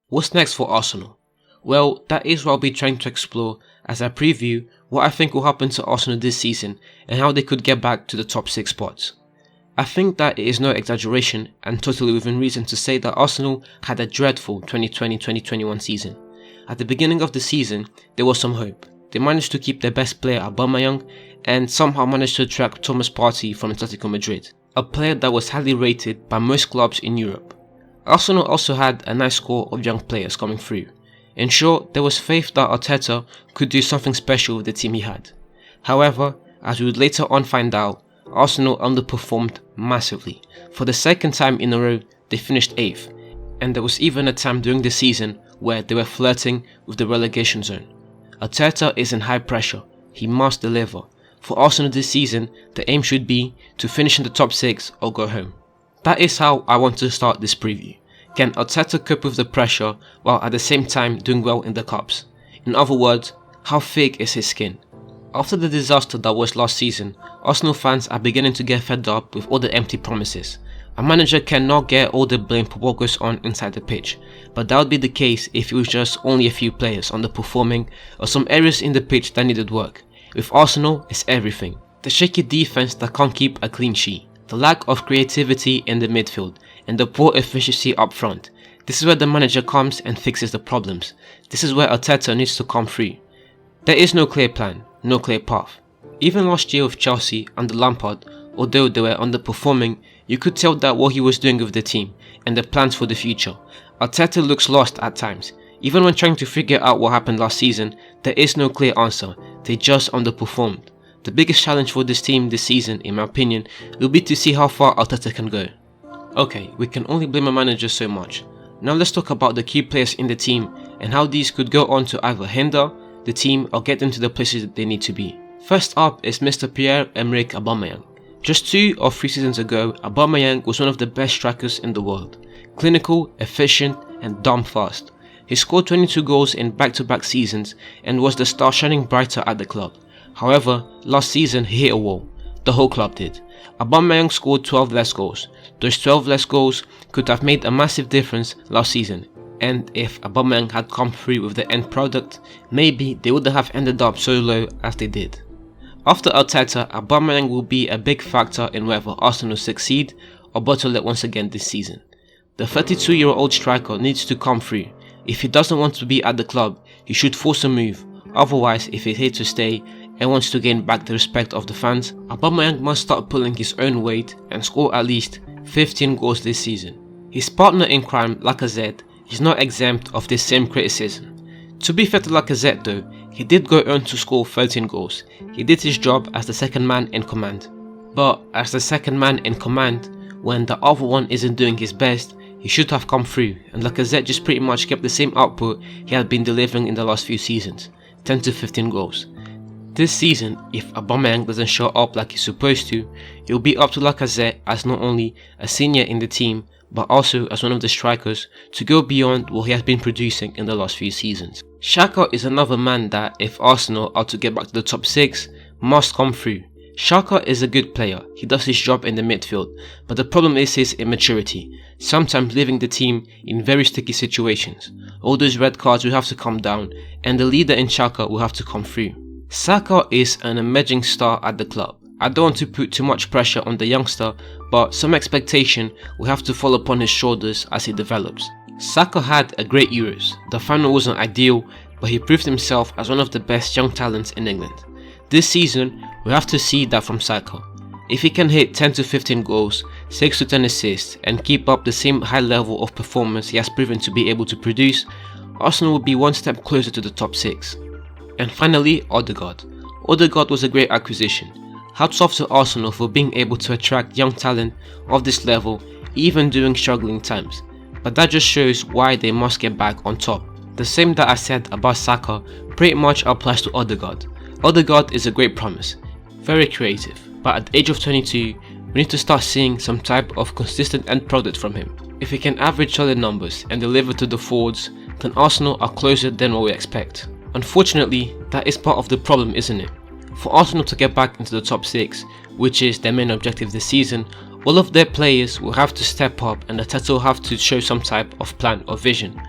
What's next for Arsenal? Well, that is what I'll be trying to explore as I preview what I think will happen to Arsenal this season and how they could get back to the top 6 spots. I think that it is no exaggeration and totally within reason to say that Arsenal had a dreadful 2020-2021 season. At the beginning of the season, there was some hope. They managed to keep their best player aubameyang and somehow managed to attract Thomas Partey from Atletico Madrid, a player that was highly rated by most clubs in Europe. Arsenal also had a nice score of young players coming through. In short, there was faith that Arteta could do something special with the team he had. However, as we would later on find out, Arsenal underperformed massively. For the second time in a row, they finished 8th, and there was even a time during the season where they were flirting with the relegation zone. Arteta is in high pressure, he must deliver. For Arsenal this season, the aim should be to finish in the top 6 or go home. That is how I want to start this preview. Can Arteta cope with the pressure while at the same time doing well in the cups? In other words, how thick is his skin? After the disaster that was last season, Arsenal fans are beginning to get fed up with all the empty promises. A manager cannot get all the blame for what goes on inside the pitch, but that would be the case if it was just only a few players underperforming or some areas in the pitch that needed work. With Arsenal, it's everything. The shaky defense that can't keep a clean sheet, the lack of creativity in the midfield, and the poor efficiency up front. This is where the manager comes and fixes the problems. This is where Arteta needs to come through. There is no clear plan, no clear path. Even last year with Chelsea under Lampard, although they were underperforming, you could tell that what he was doing with the team and the plans for the future. Arteta looks lost at times. Even when trying to figure out what happened last season, there is no clear answer. They just underperformed. The biggest challenge for this team this season, in my opinion, will be to see how far Arteta can go. Okay, we can only blame a manager so much. Now let's talk about the key players in the team and how these could go on to either hinder the team or get them to the places that they need to be. First up is Mr. Pierre-Emerick Aubameyang. Just 2 or 3 seasons ago, Aubameyang was one of the best strikers in the world. Clinical, efficient and damn fast. He scored 22 goals in back-to-back seasons and was the star shining brighter at the club. However, last season he hit a wall. The whole club did. Aubameyang scored 12 less goals. Those 12 less goals could have made a massive difference last season. And if Aubameyang had come through with the end product, maybe they wouldn't have ended up so low as they did. After Arteta, Aubameyang will be a big factor in whether Arsenal succeed or bottle it once again this season. The 32-year-old striker needs to come through. If he doesn't want to be at the club, he should force a move. Otherwise, if he's here to stay and wants to gain back the respect of the fans, Aubameyang must start pulling his own weight and score at least 15 goals this season. His partner in crime, Lacazette, is not exempt of this same criticism. To be fair to Lacazette though, he did go on to score 13 goals. He did his job as the second man in command. But as the second man in command, when the other one isn't doing his best, he should have come through, and Lacazette just pretty much kept the same output he had been delivering in the last few seasons, 10 to 15 goals. This season, if Aubameyang doesn't show up like he's supposed to, it will be up to Lacazette as not only a senior in the team, but also as one of the strikers to go beyond what he has been producing in the last few seasons. Xhaka is another man that, if Arsenal are to get back to the top 6, must come through. Xhaka is a good player, he does his job in the midfield, but the problem is his immaturity, sometimes leaving the team in very sticky situations. All those red cards will have to come down, and the leader in Xhaka will have to come through. Saka is an emerging star at the club. I don't want to put too much pressure on the youngster, but some expectation will have to fall upon his shoulders as he develops. Saka had a great Euros. The final wasn't ideal, but he proved himself as one of the best young talents in England. This season, we have to see that from Saka. If he can hit 10 to 15 goals, 6 to 10 assists and keep up the same high level of performance he has proven to be able to produce, Arsenal will be one step closer to the top 6. And finally, Odegaard. Odegaard was a great acquisition. Hats off to Arsenal for being able to attract young talent of this level even during struggling times. But that just shows why they must get back on top. The same that I said about Saka pretty much applies to Odegaard. Odegaard is a great promise, very creative, but at the age of 22, we need to start seeing some type of consistent end product from him. If he can average solid numbers and deliver to the forwards, then Arsenal are closer than what we expect. Unfortunately, that is part of the problem, isn't it? For Arsenal to get back into the top 6, which is their main objective this season, all of their players will have to step up and Arteta will have to show some type of plan or vision.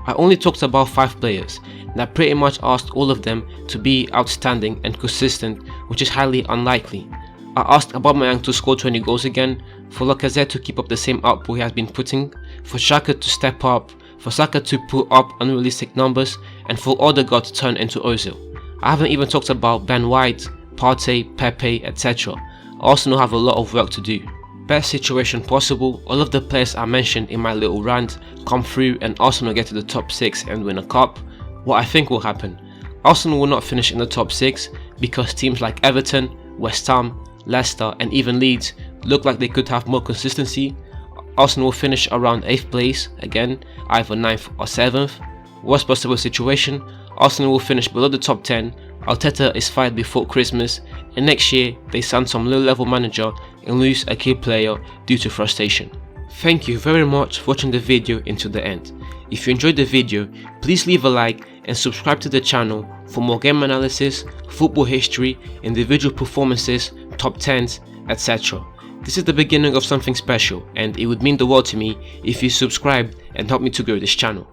I only talked about 5 players, and I pretty much asked all of them to be outstanding and consistent, which is highly unlikely. I asked Aubameyang to score 20 goals again, for Lacazette to keep up the same output he has been putting, for Xhaka to step up, for Saka to put up unrealistic numbers, and for Odegaard to turn into Ozil. I haven't even talked about Ben White, Partey, Pepe, etc. Arsenal have a lot of work to do. Best situation possible, all of the players I mentioned in my little rant come through and Arsenal get to the top 6 and win a cup. What I think will happen: Arsenal will not finish in the top 6 because teams like Everton, West Ham, Leicester and even Leeds look like they could have more consistency. Arsenal will finish around 8th place, again either 9th or 7th. Worst possible situation, Arsenal will finish below the top 10, Arteta is fired before Christmas, and next year they sign some low-level manager and lose a key player due to frustration. Thank you very much for watching the video until the end. If you enjoyed the video, please leave a like and subscribe to the channel for more game analysis, football history, individual performances, top 10s, etc. This is the beginning of something special, and it would mean the world to me if you subscribed and help me to grow this channel.